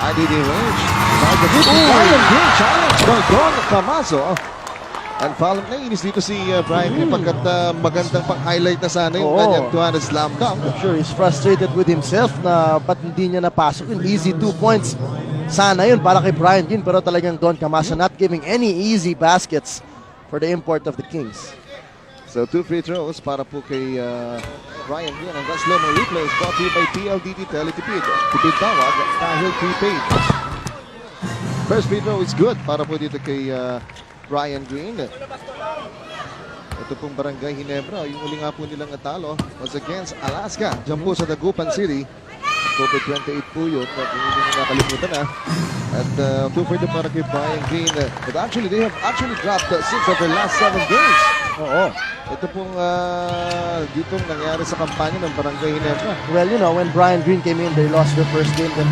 IDD range. Now the hit. Brian Green challenge. Gordon Camaso. And foul. Naiinis dito si Brian Green pagkat magandang pang-highlight na sana yung kanyang 200 slam dunk. I'm sure he's frustrated with himself na ba't hindi niya napasok yun. Easy 2 points. Sana yun para kay Brian Green, pero talagang Don Camaso not giving any easy baskets for the import of the Kings. So 2 free throws para po kay Brian Green. And that slow-mo replay is brought to you by PLDT Teletipid. Tipid tawag dahil prepaid. First free throw is good para po dito kay Brian Green. Ito pong Barangay Ginebra. Yung uli nga po nilang natalo was against Alaska. Diyan po sa Dagupan City. October 28 po yun. Kung hindi nyo nakalimutan na. At 2 for the para kay Brian Green. But actually, they have actually dropped 6 of their last 7 games. Oo. Ito pong dito nangyari sa kampanya ng Barangay Ginebra. Well, you know, when Brian Green came in, they lost their first game. Then